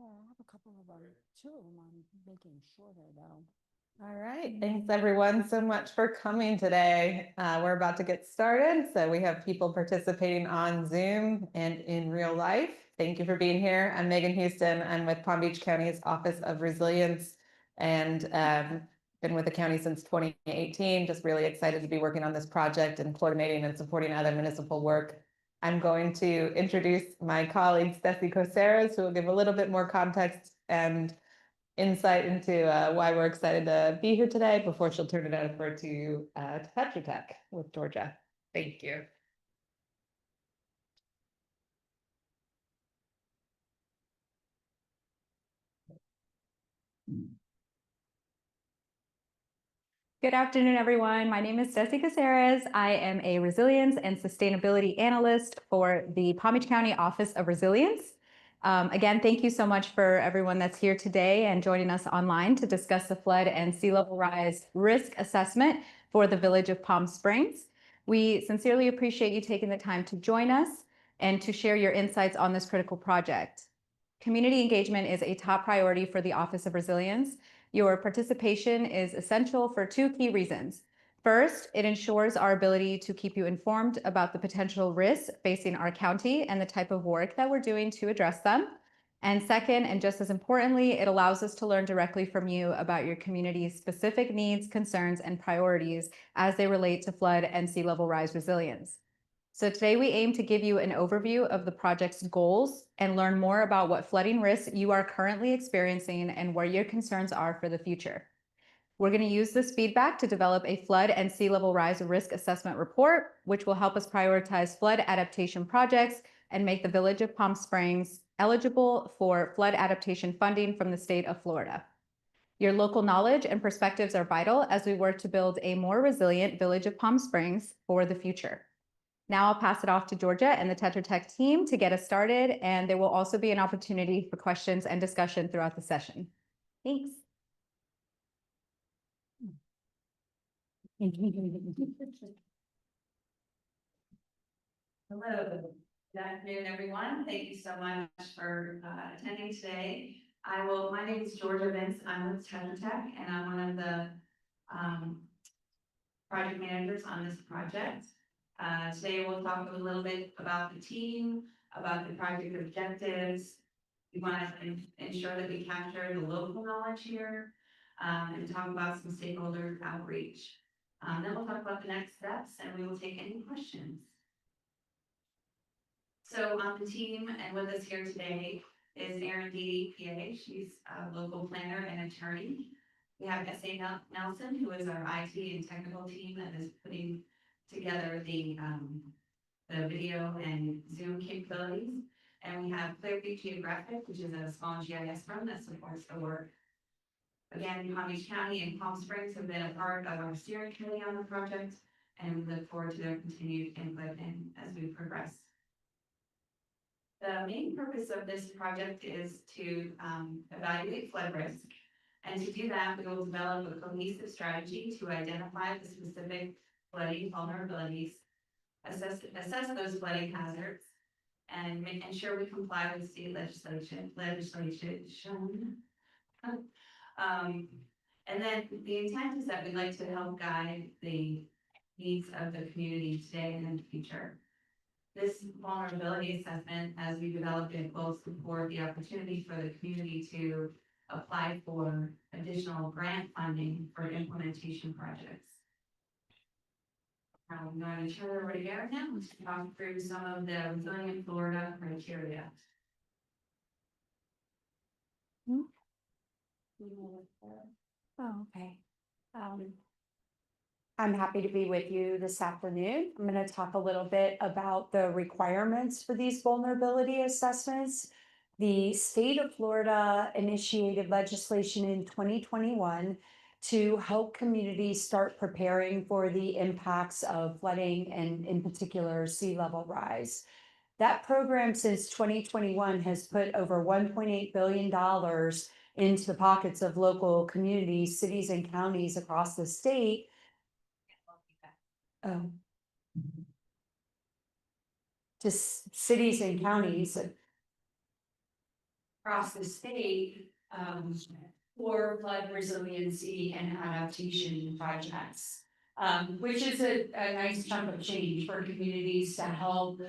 I have a couple of them, two of them I'm making shorter though. All right, thanks everyone so much for coming today. We're about to get started, so we have people participating on Zoom and in real life. Thank you for being here. I'm Megan Houston. I'm with Palm Beach County's Office of Resilience and been with the county since 2018. Just really excited to be working on this project and coordinating and supporting other municipal work. I'm going to introduce my colleague, Ceci Coceres, who will give a little bit more context and insight into why we're excited to be here today before she'll turn it over to Tetra Tech with Georgia. Thank you. Good afternoon, everyone. My name is Ceci Caceres. I am a resilience and sustainability analyst for the Palm Beach County Office of Resilience. Again, thank you so much for everyone that's here today and joining us online to discuss the flood and sea level rise risk assessment for the village of Palm Springs. We sincerely appreciate you taking the time to join us and to share your insights on this critical project. Community engagement is a top priority for the Office of Resilience. Your participation is essential for two key reasons. First, it ensures our ability to keep you informed about the potential risks facing our county and the type of work that we're doing to address them. And second, and just as importantly, it allows us to learn directly from you about your community's specific needs, concerns, and priorities as they relate to flood and sea level rise resilience. So today we aim to give you an overview of the project's goals and learn more about what flooding risks you are currently experiencing and where your concerns are for the future. We're going to use this feedback to develop a flood and sea level rise risk assessment report, which will help us prioritize flood adaptation projects and make the village of Palm Springs eligible for flood adaptation funding from the state of Florida. Your local knowledge and perspectives are vital as we work to build a more resilient village of Palm Springs for the future. Now I'll pass it off to Georgia and the Tetra Tech team to get us started, and there will also be an opportunity for questions and discussion throughout the session. Thanks. Hello, good afternoon, everyone. Thank you so much for attending today. My name is Georgia Vince. I'm with Tetra Tech, and I'm one of the project managers on this project. Today we'll talk a little bit about the team, about the project objectives. We want to ensure that we capture the local knowledge here and talk about some stakeholder outreach. Then we'll talk about the next steps and we will take any questions. So on the team and with us here today is Erin Dee, PA. She's a local planner and attorney. We have S.A. Nelson, who is our IT and technical team that is putting together the video and Zoom capabilities. And we have Clearview Geographic, which is a small GIS firm that supports the work. Again, Palm Beach County and Palm Springs have been a part of our steering committee on the project, and we look forward to their continued input as we progress. The main purpose of this project is to evaluate flood risk. And to do that, we will develop a cohesive strategy to identify the specific flooding vulnerabilities, assess those flooding hazards, and ensure we comply with state legislation. And then the intent is that we'd like to help guide the needs of the community today and in the future. This vulnerability assessment, as we develop it, will support the opportunity for the community to apply for additional grant funding for implementation projects. I'm going to turn it over to Garrett now to talk through some of the resilient Florida criteria. Oh, okay. I'm happy to be with you this afternoon. I'm going to talk a little bit about the requirements for these vulnerability assessments. The state of Florida initiated legislation in 2021 to help communities start preparing for the impacts of flooding and in particular sea level rise. That program since 2021 has put over $1.8 billion into the pockets of local communities, cities and counties across the state. To cities and counties. across the state, for flood resiliency and adaptation projects. Which is a nice chunk of change for communities to help,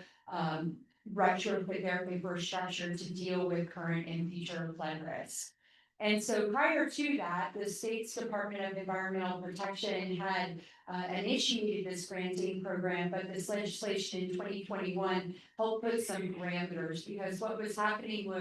retrofit their infrastructure to deal with current and future flood risks. And so prior to that, the state's Department of Environmental Protection had initiated this granting program, but this legislation in 2021 helped put some parameters, because what was happening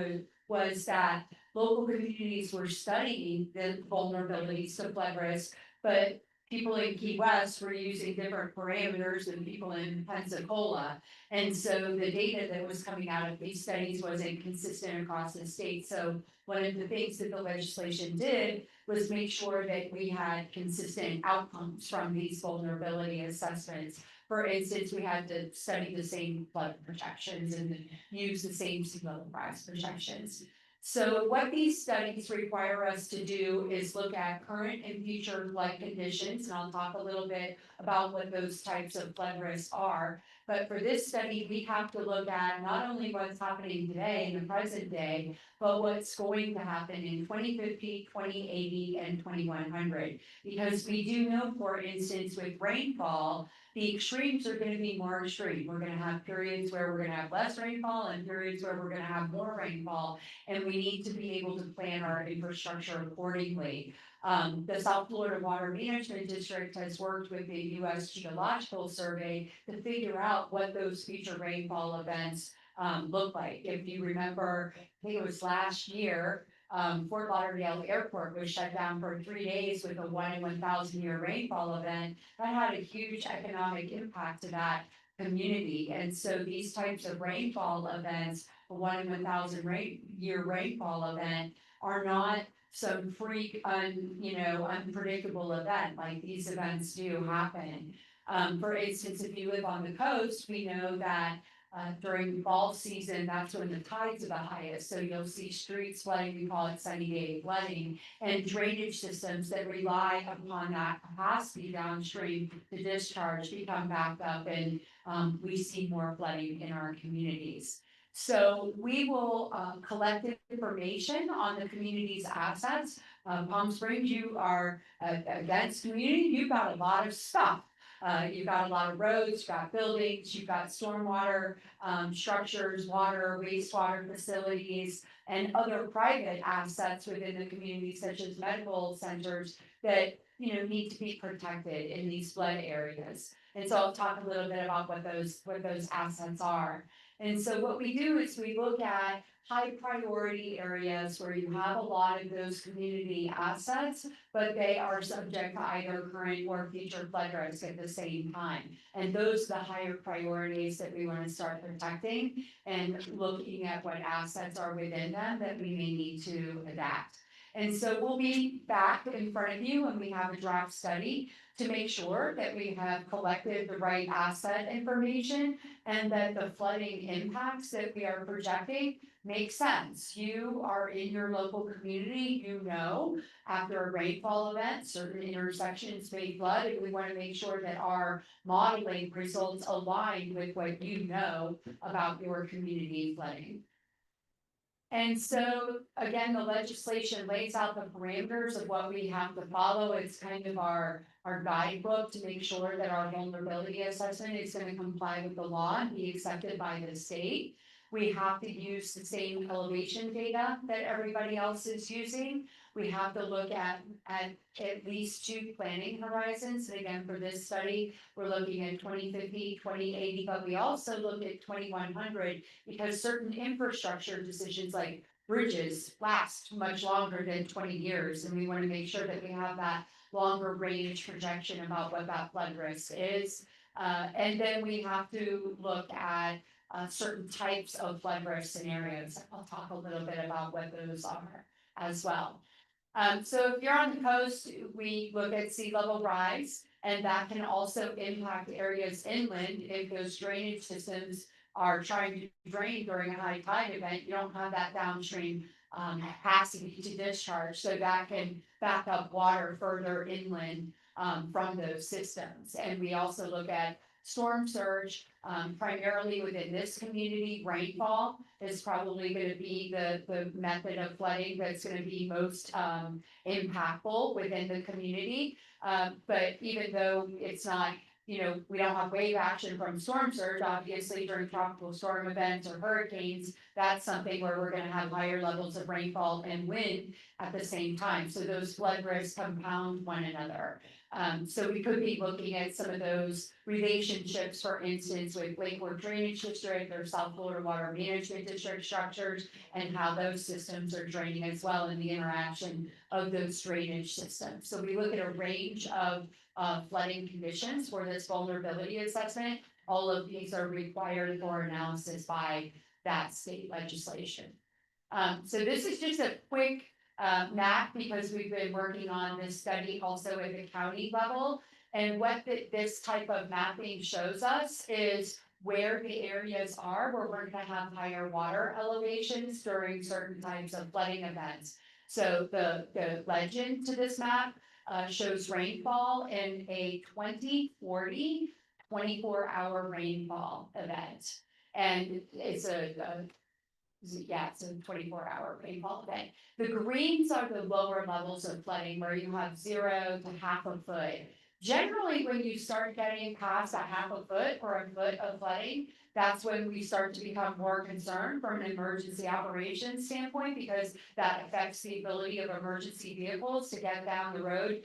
was that local communities were studying the vulnerabilities to flood risk, but people in Key West were using different parameters than people in Pensacola. And so the data that was coming out of these studies wasn't consistent across the state. So one of the things that the legislation did was make sure that we had consistent outcomes from these vulnerability assessments. For instance, we had to study the same flood projections and use the same sea level rise projections. So what these studies require us to do is look at current and future flood conditions, and I'll talk a little bit about what those types of flood risks are. But for this study, we have to look at not only what's happening today in the present day, but what's going to happen in 2050, 2080, and 2100. Because we do know, for instance, with rainfall, the extremes are going to be more extreme. We're going to have periods where we're going to have less rainfall and periods where we're going to have more rainfall, and we need to be able to plan our infrastructure accordingly. The South Florida Water Management District has worked with the U.S. Geological Survey to figure out what those future rainfall events look like. If you remember, I think it was last year, Fort Lauderdale Airport was shut down for 3 days with a 1 in 1,000 year rainfall event. That had a huge economic impact to that community. And so these types of rainfall events, a 1 in 1,000 year rainfall event, are not some freak, unpredictable event. Like, these events do happen. For instance, if you live on the coast, we know that during fall season, that's when the tides are the highest. So you'll see streets flooding, we call it sunny day flooding, and drainage systems that rely upon that capacity downstream to discharge become backed up, and we see more flooding in our communities. So we will collect information on the community's assets. Palm Springs, you are a dense community, you've got a lot of stuff. You've got a lot of roads, you've got buildings, you've got stormwater structures, water, wastewater facilities, and other private assets within the community, such as medical centers that need to be protected in these flood areas. And so I'll talk a little bit about what those assets are. And so what we do is we look at high priority areas where you have a lot of those community assets, but they are subject to either current or future flood risk at the same time. And those are the higher priorities that we want to start protecting, and looking at what assets are within them that we may need to adapt. And so we'll be back in front of you when we have a draft study to make sure that we have collected the right asset information and that the flooding impacts that we are projecting make sense. You are in your local community, after a rainfall event, certain intersections may flood, and we want to make sure that our modeling results align with what you know about your community flooding. And so, again, the legislation lays out the parameters of what we have to follow. It's kind of our guidebook to make sure that our vulnerability assessment is going to comply with the law and be accepted by the state. We have to use the same elevation data that everybody else is using. We have to look at least 2 planning horizons. And again, for this study, we're looking at 2050, 2080, but we also look at 2100, because certain infrastructure decisions like bridges last much longer than 20 years. And we want to make sure that we have that longer range projection about what that flood risk is. And then we have to look at certain types of flood risk scenarios. I'll talk a little bit about what those are as well. So if you're on the coast, we look at sea level rise, and that can also impact areas inland. If those drainage systems are trying to drain during a high tide event, you don't have that downstream capacity to discharge, so that can back up water further inland from those systems. And we also look at storm surge, primarily within this community, rainfall is probably gonna be the method of flooding that's gonna be most, impactful within the community. But even though it's not, we don't have wave action from storm surge, obviously during tropical storm events or hurricanes, that's something where we're gonna have higher levels of rainfall and wind at the same time. So those flood risks compound one another. So we could be looking at some of those relationships, for instance, with Lake Worth Drainage District or South Florida Water Management District structures, and how those systems are draining as well, and the interaction of those drainage systems. So we look at a range of flooding conditions for this vulnerability assessment. All of these are required for analysis by that state legislation. So this is just a quick map, because we've been working on this study also at the county level. And what this type of mapping shows us is where the areas are where we're gonna have higher water elevations during certain types of flooding events. So the legend to this map shows rainfall in a 2040 24-hour rainfall event. And it's it's a 24-hour rainfall event. The greens are the lower levels of flooding, where you have 0 to half a foot. Generally, when you start getting past a half a foot or a foot of flooding, that's when we start to become more concerned from an emergency operations standpoint, because that affects the ability of emergency vehicles to get down the road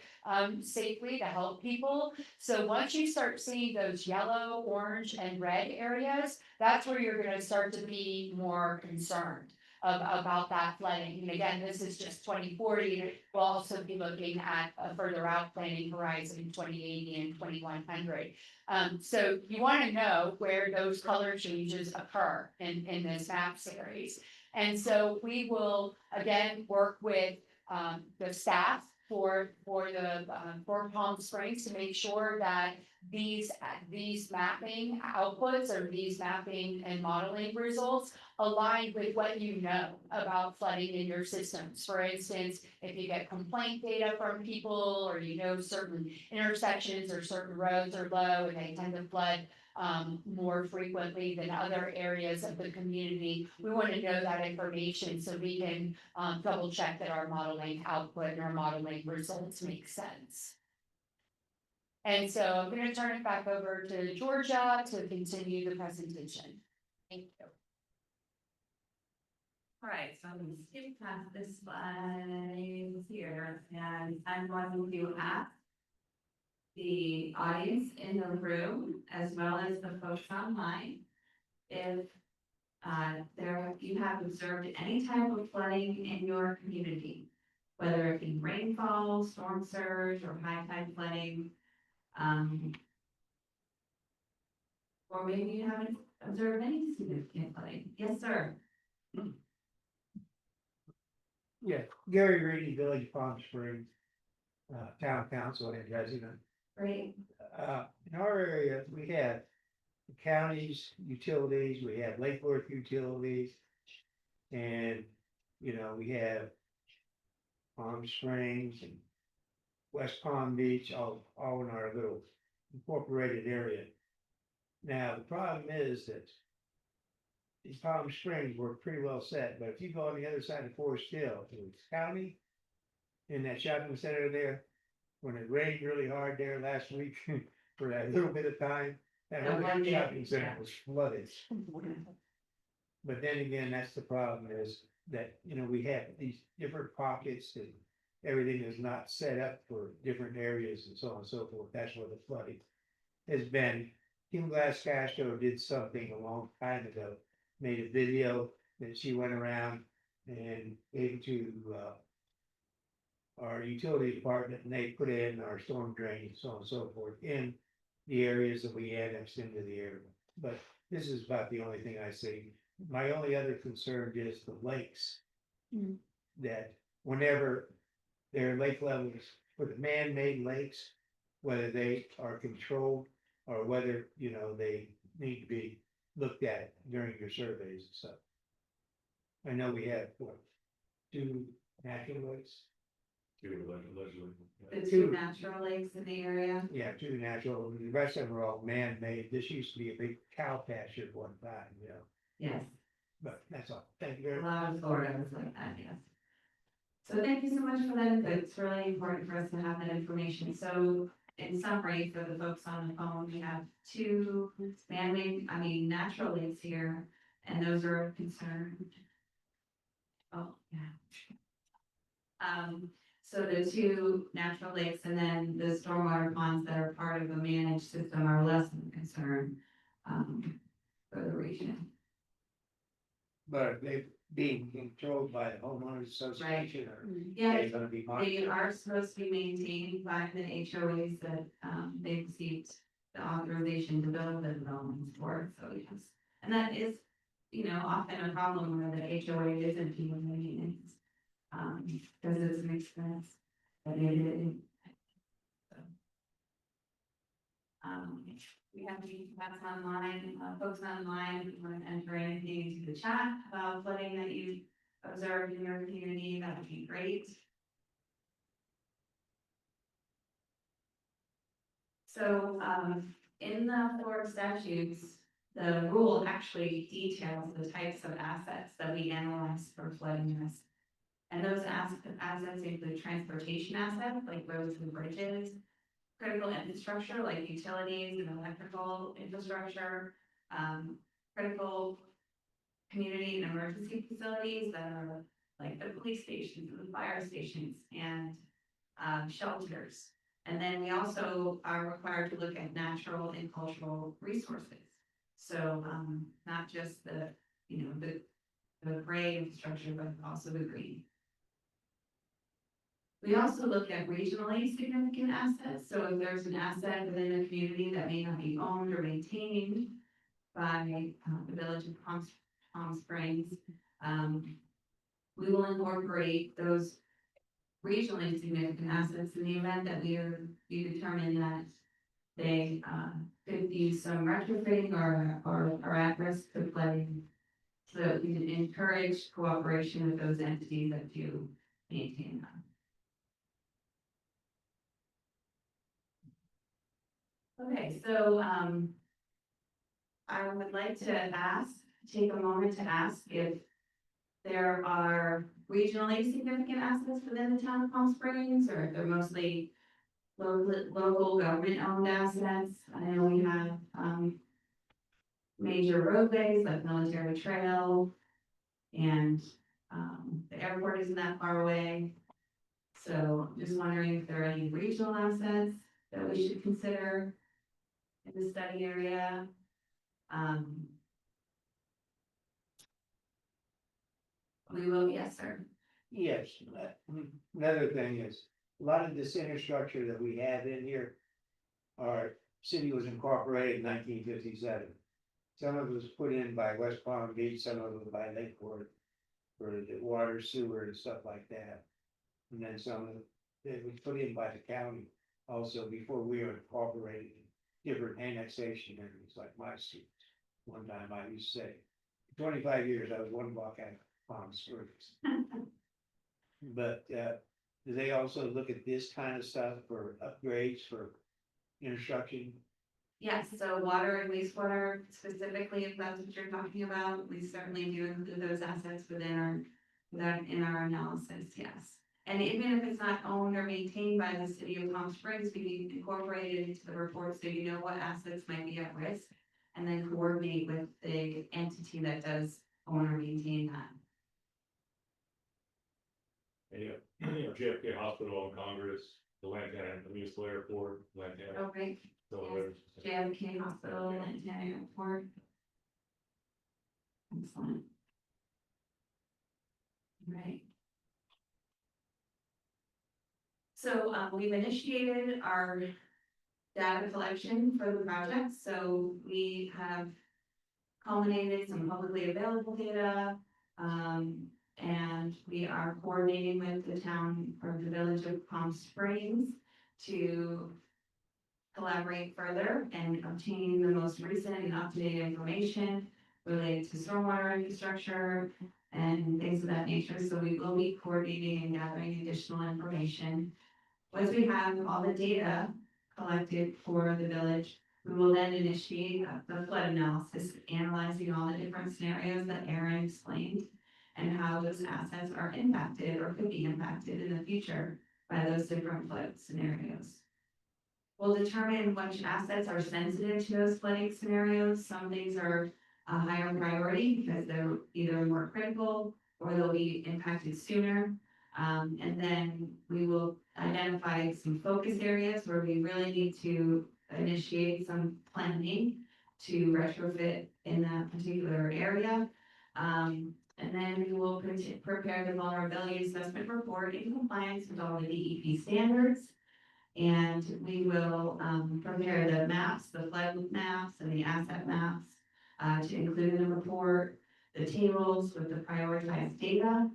safely to help people. So once you start seeing those yellow, orange, and red areas, that's where you're gonna start to be more concerned about that flooding. And again, this is just 2040. We'll also be looking at a further out planning horizon, 2080 and 2100. So you wanna know where those color changes occur in this map series. And so we will, again, work with the staff for Palm Springs to make sure that these mapping outputs, or these mapping and modeling results, align with what you know about flooding in your systems. For instance, if you get complaint data from people, or certain intersections or certain roads are low and they tend to flood more frequently than other areas of the community, we want to know that information so we can double check that our modeling output and our modeling results make sense. And so I'm going to turn it back over to Georgia to continue the presentation. Thank you. All right, so I'm going to skip past this slide here, and I'm going to ask the audience in the room, as well as the folks online, if you have observed any type of flooding in your community, whether it be rainfall, storm surge, or high tide flooding, or maybe you haven't observed any significant flooding. Yes, sir. Yeah, Gary Reedy, Village Palm Springs, Town Council and resident. Great. In our area, we have the county's utilities, we have Lake Worth utilities. And, we have Palm Springs and West Palm Beach, all in our little incorporated area. Now, the problem is that these Palm Springs were pretty well set, but if you go on the other side of Forest Hill, to the county, in that shopping center there, when it rained really hard there last week for that little bit of time, that whole shopping center was flooded. But then again, that's the problem, is that, we have these different pockets and everything is not set up for different areas and so on and so forth. That's where the flooding has been. Kim Glass Castro did something a long time ago, made a video that she went around and gave to our utility department, and they put in our storm drain and so on and so forth in the areas that we annexed into the area. But this is about the only thing I see. My only other concern is the lakes. That whenever there are lake levels for the man-made lakes, whether they are controlled or whether, they need to be looked at during your surveys and stuff. I know we have, 2 natural lakes The two natural lakes in the area. Yeah, two natural, the rest of them are all man-made. This used to be a big cow pasture at one time, you know, Yes, but that's all. Thank you a very much. lot of Florida was like that, yes. So thank you so much for that input. It's really important for us to have that information. So in summary, for the folks on the phone, we have two natural lakes here, and those are of concern. Oh, yeah. So the two natural lakes and then the stormwater ponds that are part of a managed system are less of a concern, for the region. But they being controlled by the homeowners association or Yeah, they're gonna be monitored. they are supposed to be maintained by the HOAs that, they received the authorization to build the developments for, so yes. And that is, often a problem where the HOA isn't doing the maintenance. Because it's an expense that they did. So, we have any comments online, folks online, if you want to enter anything into the chat about flooding that you observed in your community, that would be great. So, in the Florida statutes, the rule actually details the types of assets that we analyze for flooding risk. And those assets include transportation assets like roads and bridges, critical infrastructure like utilities and electrical infrastructure, critical community and emergency facilities that are like the police stations and the fire stations and shelters. And then we also are required to look at natural and cultural resources. So not just the gray infrastructure, but also the green. We also look at regionally significant assets. So if there's an asset within a community that may not be owned or maintained by the village of Palm Springs, we will incorporate those regionally significant assets in the event that we determine that they could use some retrofitting or are at risk of flooding. So that we can encourage cooperation with those entities that do maintain them. Okay, so I would like to take a moment to ask if there are regionally significant assets within the town of Palm Springs, or if they're mostly local government-owned assets. I know we have major roadways like Military Trail, and the airport isn't that far away. So I'm just wondering if there are any regional assets that we should consider in the study area. We will, yes, sir. Yes, another thing is, a lot of this infrastructure that we have in here, our city was incorporated in 1957. Some of it was put in by West Palm Beach, some of it by Lakeport for the water, sewer and stuff like that. And then some of it was put in by the county also before we were incorporated in different annexation areas like my street. One time I used to say, 25 years, I was one block out of Palm Springs. But do they also look at this kind of stuff for upgrades for infrastructure? Yes, so water and wastewater specifically, if that's what you're talking about, we certainly do include those assets within our analysis, yes. And even if it's not owned or maintained by the city of Palm Springs, we incorporate it into the report so you know what assets might be at risk, and then coordinate with the entity that does own or maintain that. JFK Hospital in Congress, the Lantana, the municipal airport, Lantana. Okay, So yes. JFK Hospital, Lantana Airport. Excellent. Right. So we've initiated our data collection for the project. So we have culminated some publicly available data. And we are coordinating with the town or the village of Palm Springs to collaborate further and obtain the most recent and up-to-date information related to stormwater infrastructure and things of that nature. So we will be coordinating and gathering additional information. Once we have all the data collected for the village, we will then initiate the flood analysis, analyzing all the different scenarios that Aaron explained and how those assets are impacted or could be impacted in the future by those different flood scenarios. We'll determine which assets are sensitive to those flooding scenarios. Some things are a higher priority because they're either more critical or they'll be impacted sooner. And then we will identify some focus areas where we really need to initiate some planning to retrofit in that particular area. And then we will prepare the vulnerability assessment report in compliance with all the DEP standards. And we will prepare the maps, the flood maps and the asset maps to include in the report, the tables with the prioritized data.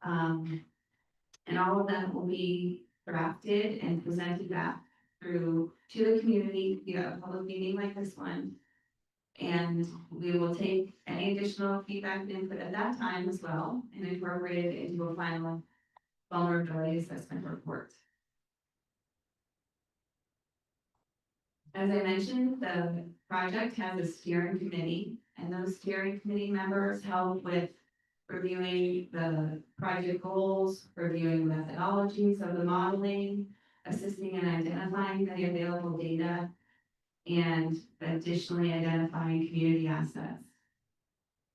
And all of that will be drafted and presented back through to the community via a public meeting like this one. And we will take any additional feedback and input at that time as well and incorporate it into a final vulnerability assessment report. As I mentioned, the project has a steering committee, and those steering committee members help with reviewing the project goals, reviewing methodologies of the modeling, assisting in identifying the available data, and additionally identifying community assets.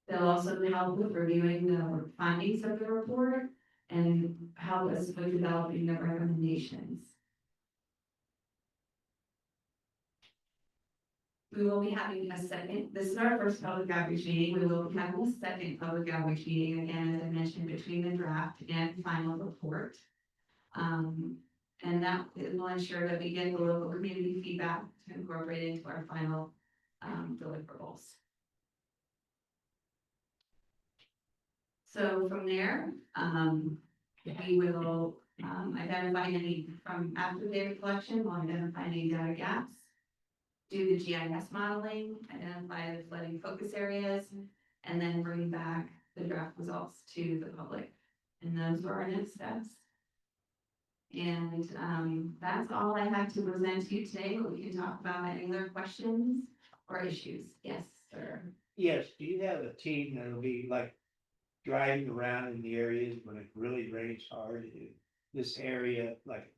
They'll also help with reviewing the findings of the report and help us with developing the recommendations. We will be having a second, this is our first public outreach meeting, we will be having a second public outreach meeting, again, as I mentioned, between the draft and final report. And that will ensure that we get the local community feedback to incorporate into our final deliverables. So from there, we will identify any, from after data collection, we'll identify any data gaps, do the GIS modeling, identify the flooding focus areas, and then bring back the draft results to the public. And those are our next steps. And that's all I have to present to you today, but we can talk about any other questions or issues. Yes, sir. Yes, do you have a team that'll be like driving around in the areas when it really rains hard in this area, like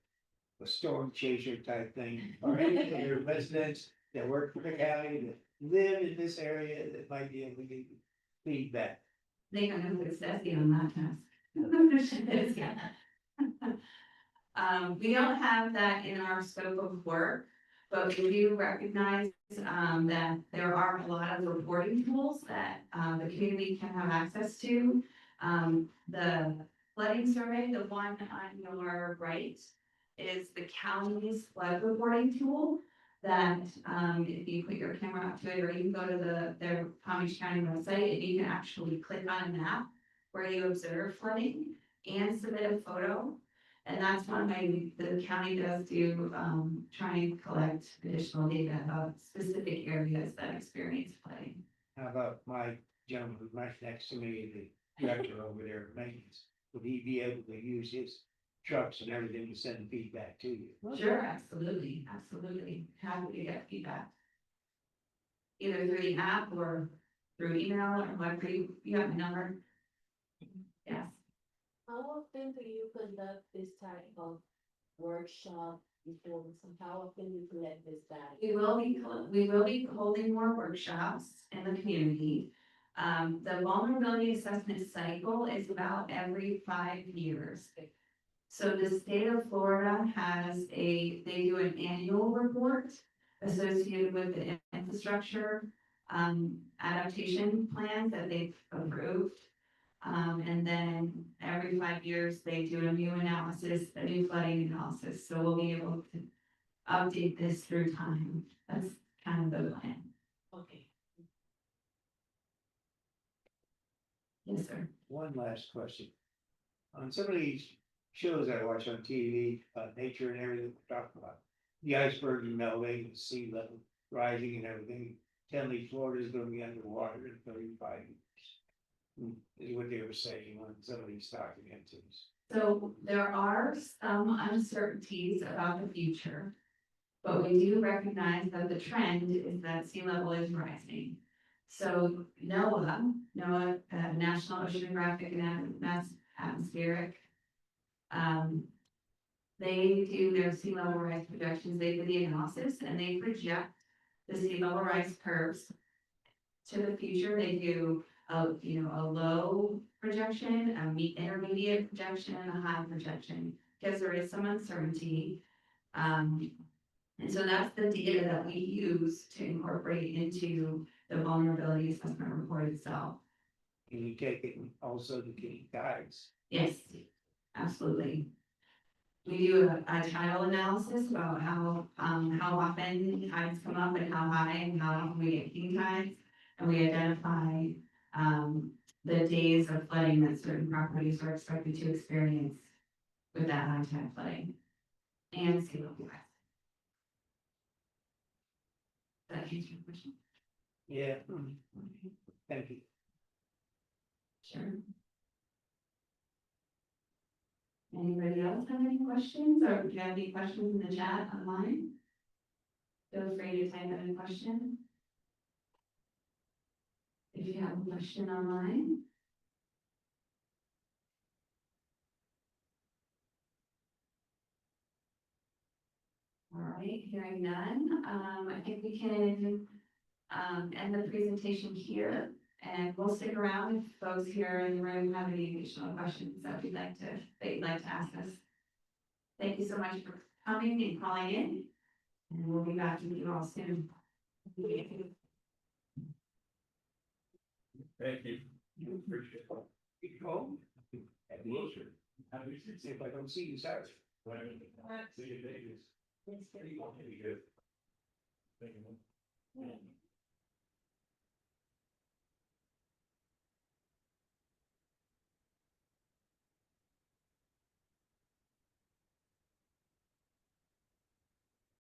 a storm chaser type thing? Or any of your residents that work for the county that live in this area that might be able to give feedback? They don't know what's Desi on that task. We don't have that in our scope of work, but we do recognize that there are a lot of reporting tools that the community can have access to. The flooding survey, the one on your right, is the county's flood reporting tool that if you put your camera up to it, or you can go to their Palm Beach County website, and you can actually click on a map where you observe flooding and submit a photo. And that's one way the county does do try and collect additional data about specific areas that experience flooding. How about my gentleman who's right next to me, the director over there at maintenance? Would he be able to use his trucks and everything to send feedback to you? Sure, absolutely, absolutely. Happy to get feedback. Either through the app or through email or whatever, you have my number. Yes. How often do you conduct this type of workshop events, and how often you collect this data? We will be holding more workshops in the community. The vulnerability assessment cycle is about every 5 years. So the state of Florida has they do an annual report associated with the infrastructure adaptation plans that they've approved. And then every 5 years, they do a new analysis, a new flooding analysis. So we'll be able to update this through time. That's kind of the plan. Okay. Yes, sir. One last question. On some of these shows I watch on TV, nature and everything, we talk about the iceberg melting, the sea level rising and everything. Tell me Florida is going to be underwater in 35 years. is what they were saying on some of these documents. So there are some uncertainties about the future. But we do recognize that the trend is that sea level is rising. So NOAA, National Oceanographic and Atmospheric, they do their sea level rise projections, they do the analysis, and they project the sea level rise curves to the future. They do a low projection, a intermediate projection, and a high projection, because there is some uncertainty. And so that's the data that we use to incorporate into the vulnerability assessment report itself. And you take it also to get guides. Yes, absolutely. We do a tidal analysis about how often tides come up and how high and how often we get king tides. And we identify, the days of flooding that certain properties are expected to experience with that high tide flooding and sea level rise. That answer your question? Yeah. Thank you. Sure. Anybody else have any questions, or do you have any questions in the chat online? Feel free to type in a question. If you have a question online. All right, hearing none, I think we can end the presentation here, and we'll stick around if folks here in the room have any additional questions that you'd like to ask us. Thank you so much for coming and calling in, and we'll be back with you all soon. Thank you. Appreciate it. You can go. At the Wilshire. See if I don't see you, sorry. See you, Davis. Pretty good.